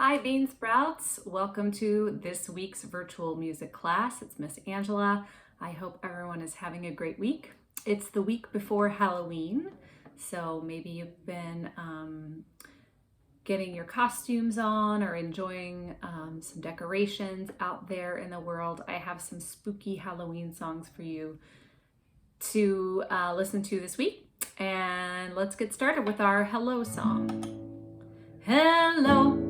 Hi, Bean Sprouts. Welcome to this week's virtual music class. It's Miss Angela. I hope everyone is having a great week. It's the week before Halloween, so maybe you've been getting your costumes on or enjoying some decorations out there in the world. I have some spooky Halloween songs for you to listen to this week. And let's get started with our hello song. Hello.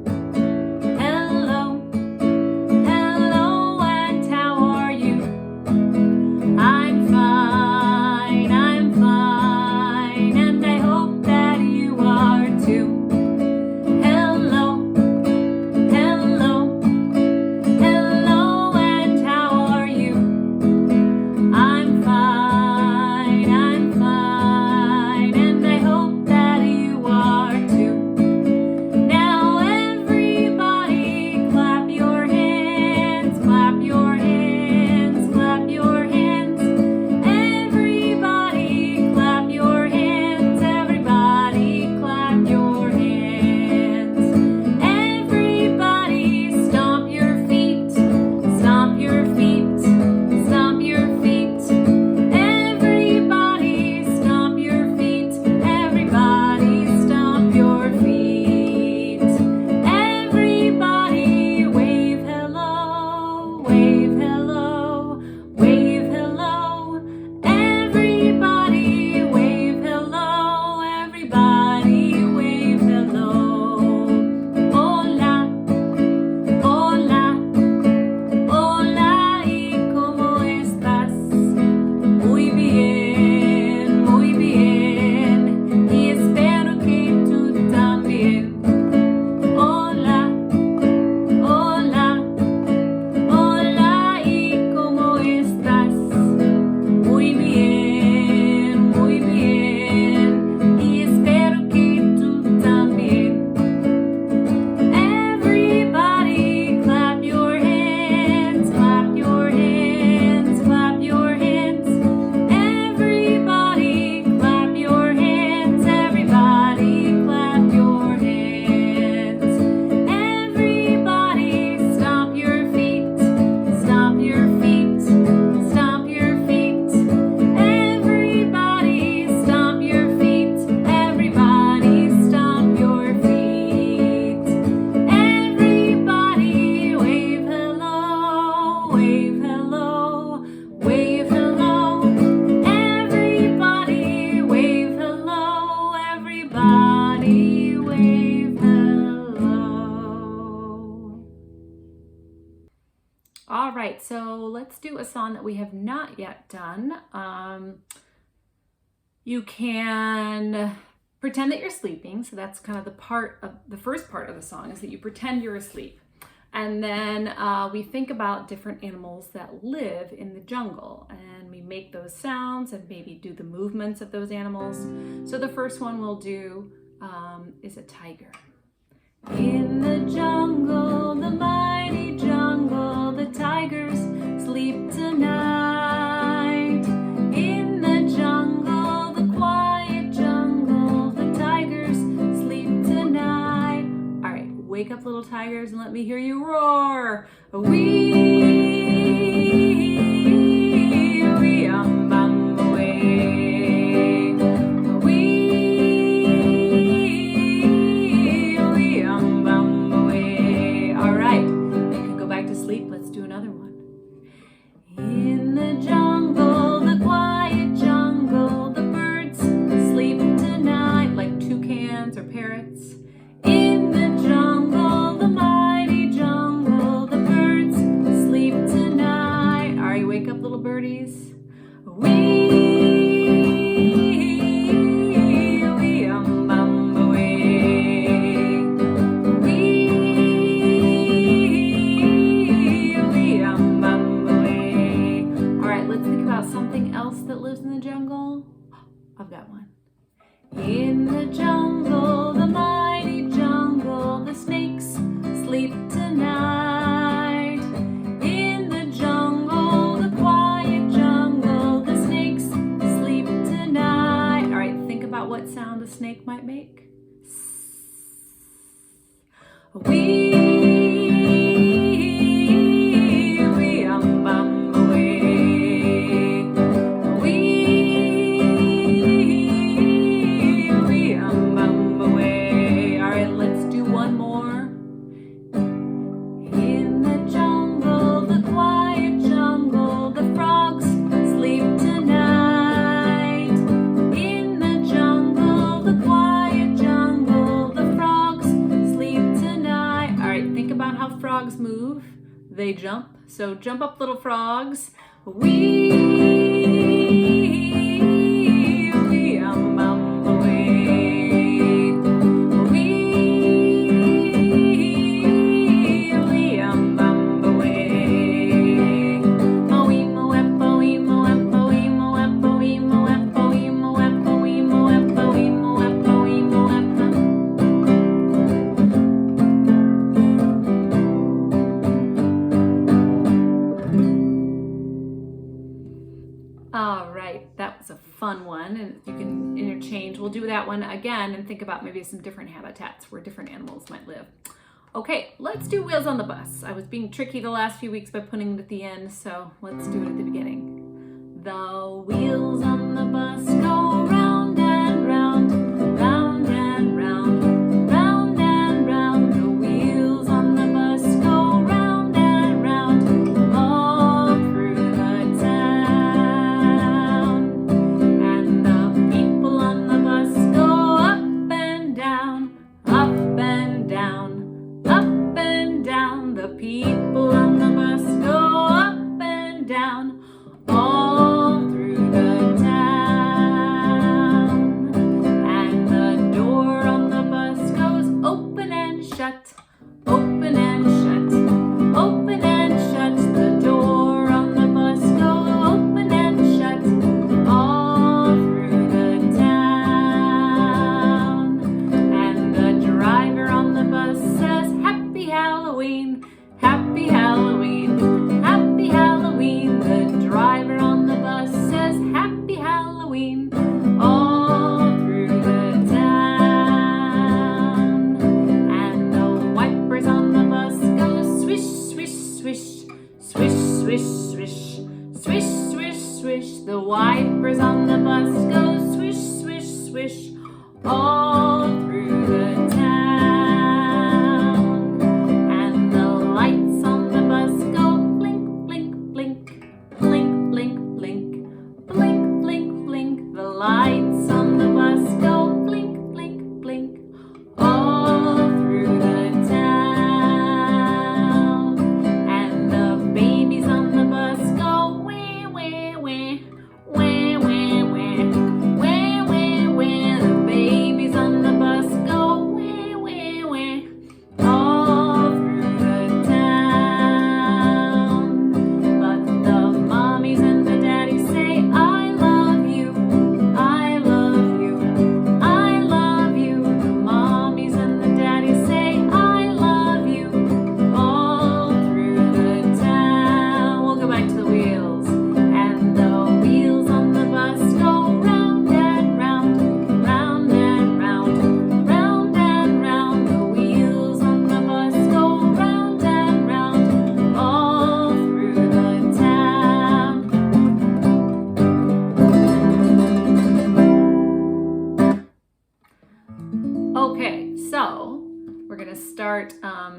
All right, so let's do a song that we have not yet done. You can pretend that you're sleeping. So that's kind of the first part of the song is that you pretend you're asleep. And then we think about different animals that live in the jungle, and we make those sounds and maybe do the movements of those animals. So the first one we'll do is a tiger. In the jungle, the mighty jungle, the tigers sleep tonight. In the jungle, the quiet jungle, the tigers sleep tonight. All right, wake up, little tigers, and let me hear you roar. Let's do another one. In the jungle, the quiet jungle, the birds sleep tonight, like toucans or parrots. In the jungle, the mighty jungle, the birds sleep tonight. All right, wake up, little birdies. Something else that lives in the jungle? I've got one. In the jungle, the mighty jungle, the snakes sleep tonight. In the jungle, the quiet jungle, the snakes sleep tonight. All right, think about what sound a snake might make. We frogs move, they jump. So jump up, little frogs. All right, that was a fun one, and you can interchange. We'll do that one again and think about maybe some different habitats where different animals might live. Okay, let's do Wheels on the Bus. I was being tricky the last few weeks by putting it at the end, so let's do it at the beginning. The wheels on the bus go round and round, round and round, round and round. The wheels on the bus go round and round, all through the town. And the people on the bus go up and down, up and down, up and down. The people on the bus go up and down, all through the town. And the door on the bus goes open and shut, open and shut, open and shut. The door on the bus goes open and shut, all through the town. And the driver on the bus says, Happy Halloween, Happy Halloween, Happy Halloween. The driver on the bus says, Happy Halloween, all through the town. And the wipers on the bus go swish, swish, swish, swish, swish, swish, swish, swish, swish. The wipers on the bus go swish, swish, swish, all through the town. And the lights on the bus go blink, blink, blink, blink, blink, blink, blink, blink, blink. The lights on the bus go blink, blink, blink, all through the town. And the babies on the bus go wah, wah, wah, wah, wah, wah, wah, wah, wah. The babies on the bus go wah, wah, wah, all through the town. But the mommies and the daddies say, I love you, I love you, I love you. The mommies and the daddies say, I love you, all through the town. We'll go back to the wheels. And the wheels on the bus go round and round, round and round, round and round. The wheels on the bus go round and round, all through the town. Okay, so we're gonna start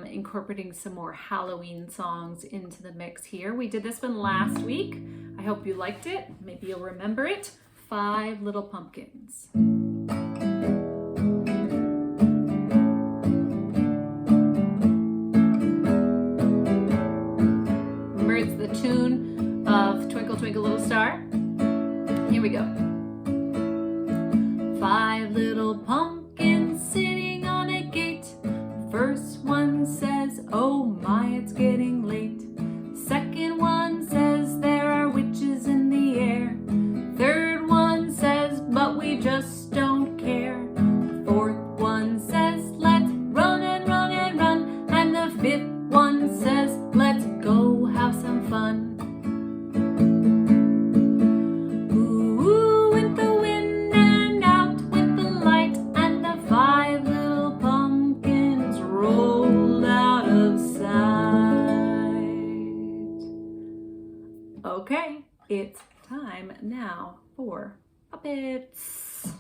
incorporating some more Halloween songs into the mix here. We did this one last week. I hope you liked it. Maybe you'll remember it. 5 Little Pumpkins. Remember, it's the tune of Twinkle Twinkle Little Star. Here we go. 5 little pumpkins sitting on a gate. First one says, oh my, it's getting late. Second one says, there are witches in the air. Third one says, but we just don't care. Fourth one says, let's run and run and run. And the fifth one says, let's go have some fun. Ooh, with the wind and out with the light, and the 5 little pumpkins rolled out of sight. Okay, it's time now for puppets.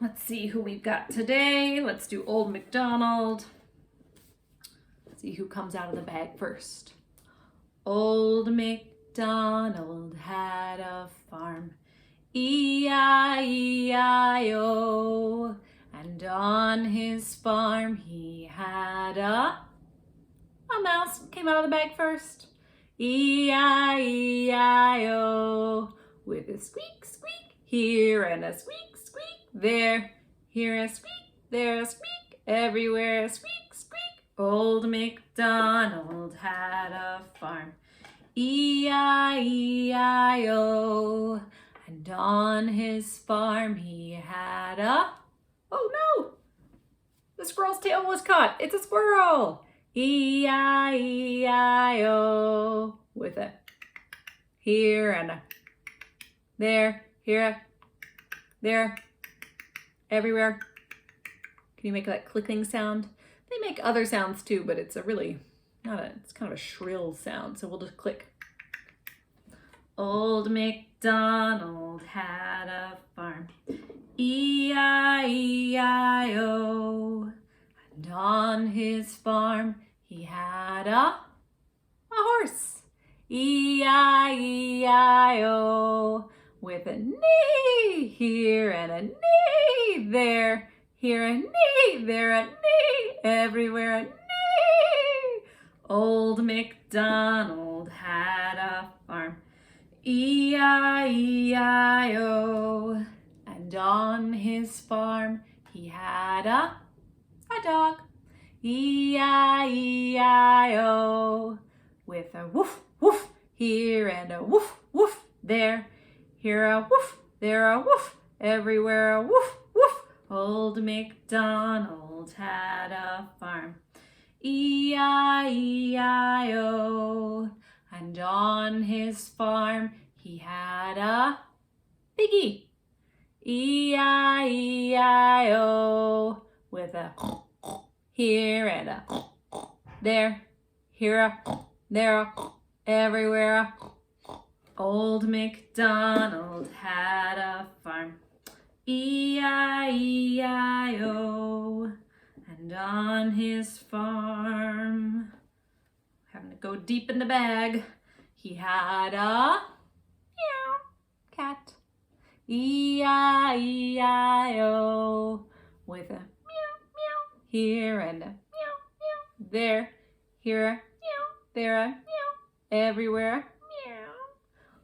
Let's see who we've got today. Let's do Old MacDonald. See who comes out of the bag first. Old MacDonald had a farm, E-I-E-I-O. And on his farm he had a mouse came out of the bag first. E-I-E-I-O. With a squeak, squeak, here and a squeak, squeak, there. Here a squeak, there a squeak, everywhere a squeak, squeak. Old MacDonald had a farm. E-I-E-I-O. And on his farm he had a... Oh no! The squirrel's tail was caught. It's a squirrel. E-I-E-I-O. With a here and a there, here, there, everywhere. Can you make that clicking sound? They make other sounds too, but it's a really it's kind of a shrill sound. So we'll just click. Old MacDonald had a farm. E-I-E-I-O. And on his farm he had a horse. E-I-E-I-O. With a knee here and a knee there. Here a knee, there a knee, everywhere a knee. Old MacDonald had a farm. E-I-E-I-O. And on his farm he had a dog. E-I-E-I-O. With a woof, woof, here and a woof, woof, there. Here a woof, there a woof, everywhere a woof, woof. Old MacDonald had a farm. E-I-E-I-O. And on his farm he had a piggy. E-I-E-I-O. With a here and a there. Here a there a everywhere a. Old MacDonald had a farm. E-I-E-I-O. And on his farm, having to go deep in the bag, he had a meow cat. E-I-E-I-O. With a meow meow here and a meow meow there. Here a meow, there a meow, everywhere a meow.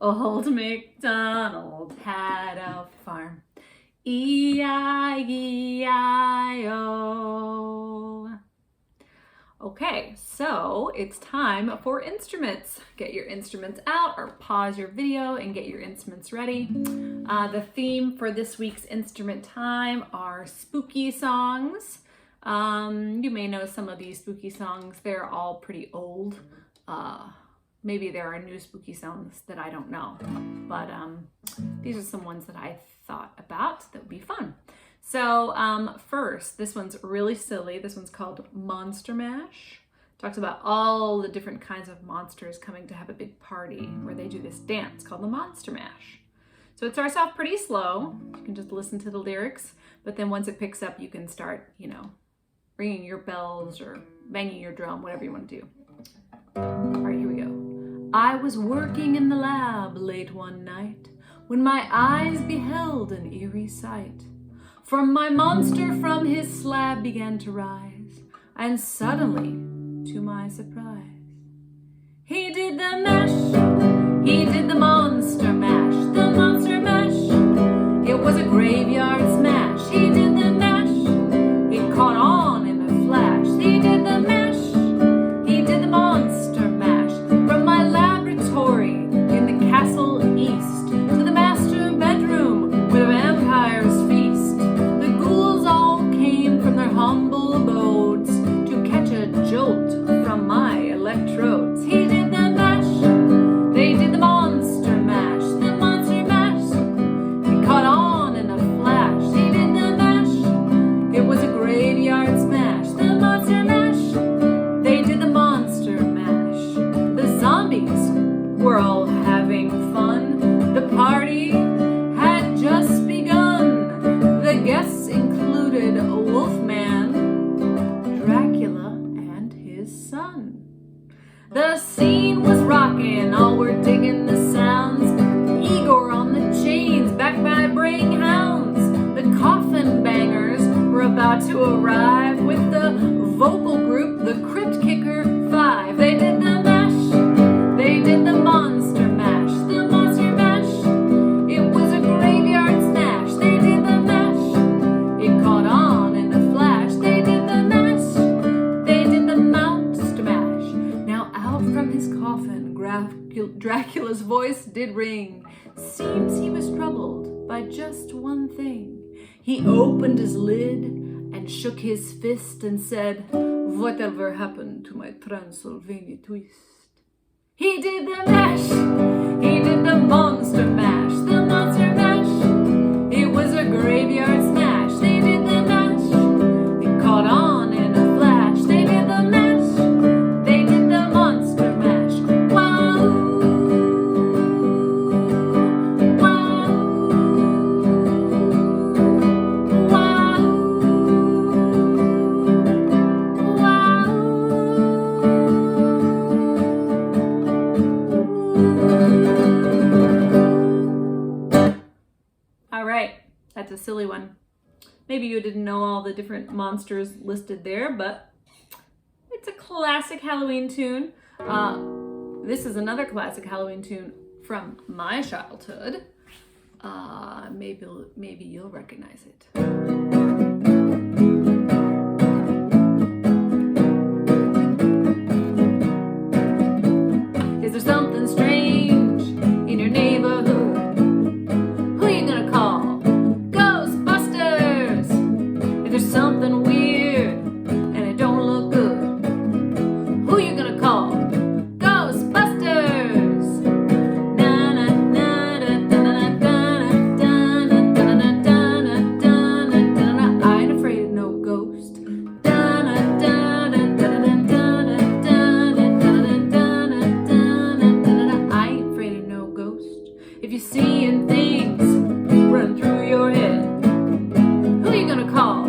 Old MacDonald had a farm. E-I-E-I-O. Okay, so it's time for instruments. Get your instruments out or pause your video and get your instruments ready. The theme for this week's instrument time are spooky songs. You may know some of these spooky songs. They're all pretty old. Maybe there are new spooky songs that I don't know, but these are some ones that I thought about that would be fun. So first, this one's really silly. This one's called Monster Mash. Talks about all the different kinds of monsters coming to have a big party where they do this dance called the Monster Mash. So it starts off pretty slow. You can just listen to the lyrics, but then once it picks up, you can start, ringing your bells or banging your drum, whatever you want to do. All right, here we go. I was working in the lab late one night when my eyes beheld an eerie sight. For my monster from his slab began to rise, and suddenly, to my surprise, he did the mash, he did the monster mash, the monster mash. It was a graveyard smash. He did the mash, it caught on in a flash. He did the mash, he did the monster mash. From my laboratory in the castle east to the master bedroom where vampires feast. The ghouls all came from their humble abodes to catch a jolt from my electrodes. He did the mash, they did the monster mash, the monster mash. It caught on in a flash. He did the mash, it was a graveyard smash, the monster mash. They did the monster mash. The zombies were all having fun. The party had just begun. The guests included Wolfman, Dracula, and his son. The scene was rocking, all were digging the sounds. Igor on the chains, backed by braying hounds. The coffin bangers were about to arrive with the vocal group, the Crypt Kicker 5. till his voice did ring. Seems he was troubled by just one thing. He opened his lid and shook his fist and said, "Whatever happened to my Transylvania twist?" He did the mash, he did the monster mash, the monster mash. It was a graveyard smash. They did the mash, it caught on in a flash. They did the mash, they did the monster mash. Wow, wow, wow, All right, that's a silly one. Maybe you didn't know all the different monsters listed there, but it's a classic Halloween tune. This is another classic Halloween tune from my childhood. Maybe you'll recognize it. Is there something strange in your neighborhood? Who you gonna call? Ghostbusters! If there's something weird and it don't look good, who you gonna call? Ghostbusters! Na na na da da da da da da. I ain't afraid of no ghost. Da da da da da da. I ain't afraid of no ghost. If you're seeing things run through your head, who you gonna call?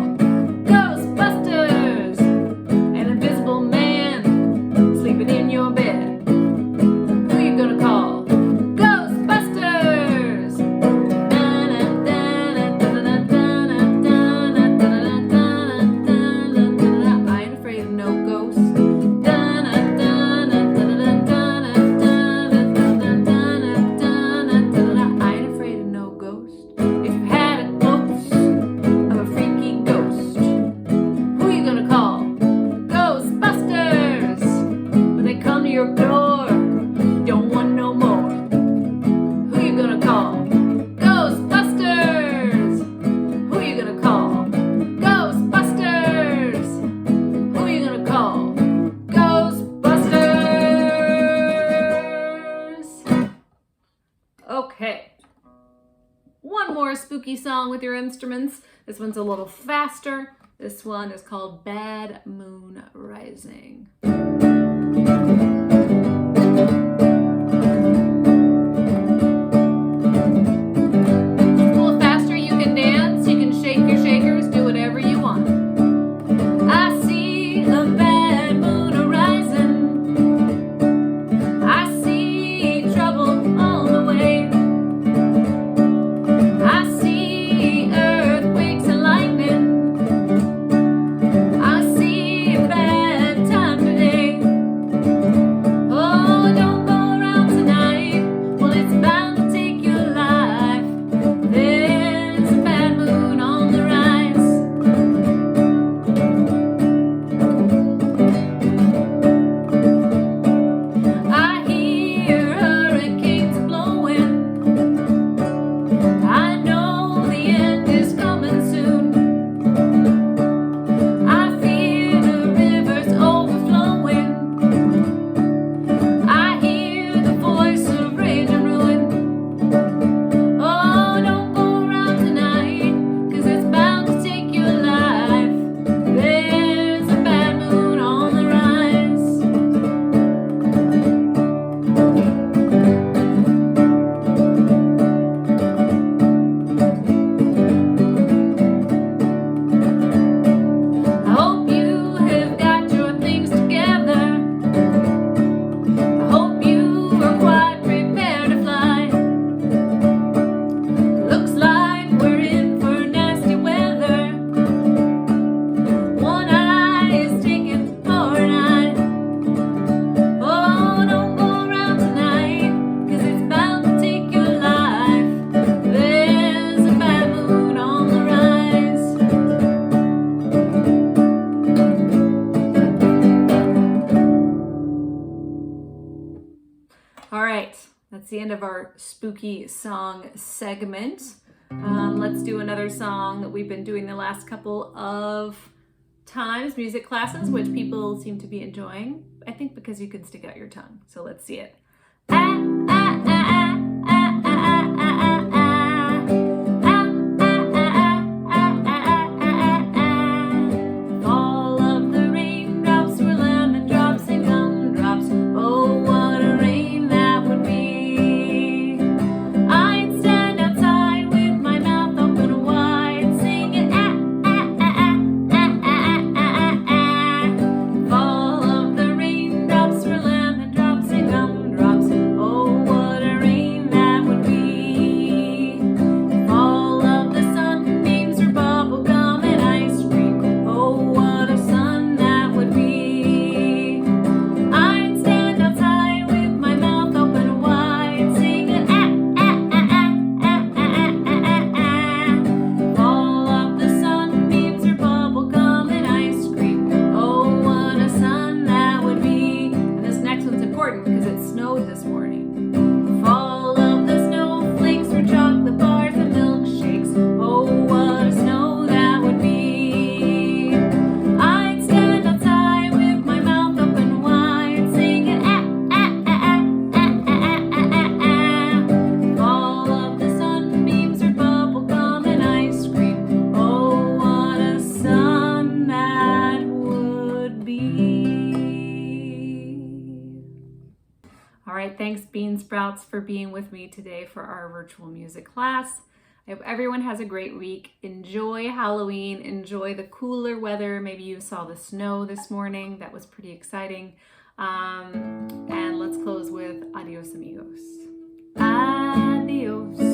Ghostbusters! An invisible man sleeping in your bed, who you gonna call? Ghostbusters! I ain't afraid of no ghosts. I ain't afraid of no ghost. If you had a ghost of a freaky ghost, who you gonna call? Ghostbusters! When they come to your door, don't want no more. Who you gonna call? Ghostbusters! Who you gonna call? Ghostbusters! Who you gonna call? Ghostbusters! Okay. One more spooky song with your instruments. This one's a little faster. This one is called Bad Moon Rising. A little faster, you can dance, you can shake your shakers, do whatever you want. I see a bad moon arising. I see trouble on the way. I see earthquakes and lightning. I see a bad time today. Oh, don't go around tonight. Well, it's bound to take your life. There's a bad moon on the rise. I hear hurricanes blowing. I know the end is coming soon. I fear the rivers overflowing. I hear the voice of rage and ruin. Oh, don't go around tonight, 'cause it's bound to take your life. There's a bad moon on the rise. I hope you have got your things together. I hope you are quite prepared to fly. Looks like we're in for nasty weather. One eye is taken for an eye. Oh, don't go around tonight, 'cause it's bound to take your life. There's a bad moon on the rise. All right, That's the end of our spooky song segment. Let's do another song that we've been doing the last couple of times, music classes, which people seem to be enjoying. I think because you can stick out your tongue. So let's see it. All right, thanks Bean Sprouts for being with me today for our virtual music class. I hope everyone has a great week. Enjoy Halloween, enjoy the cooler weather. Maybe you saw the snow this morning. That was pretty exciting. And let's close with adios amigos. Adios.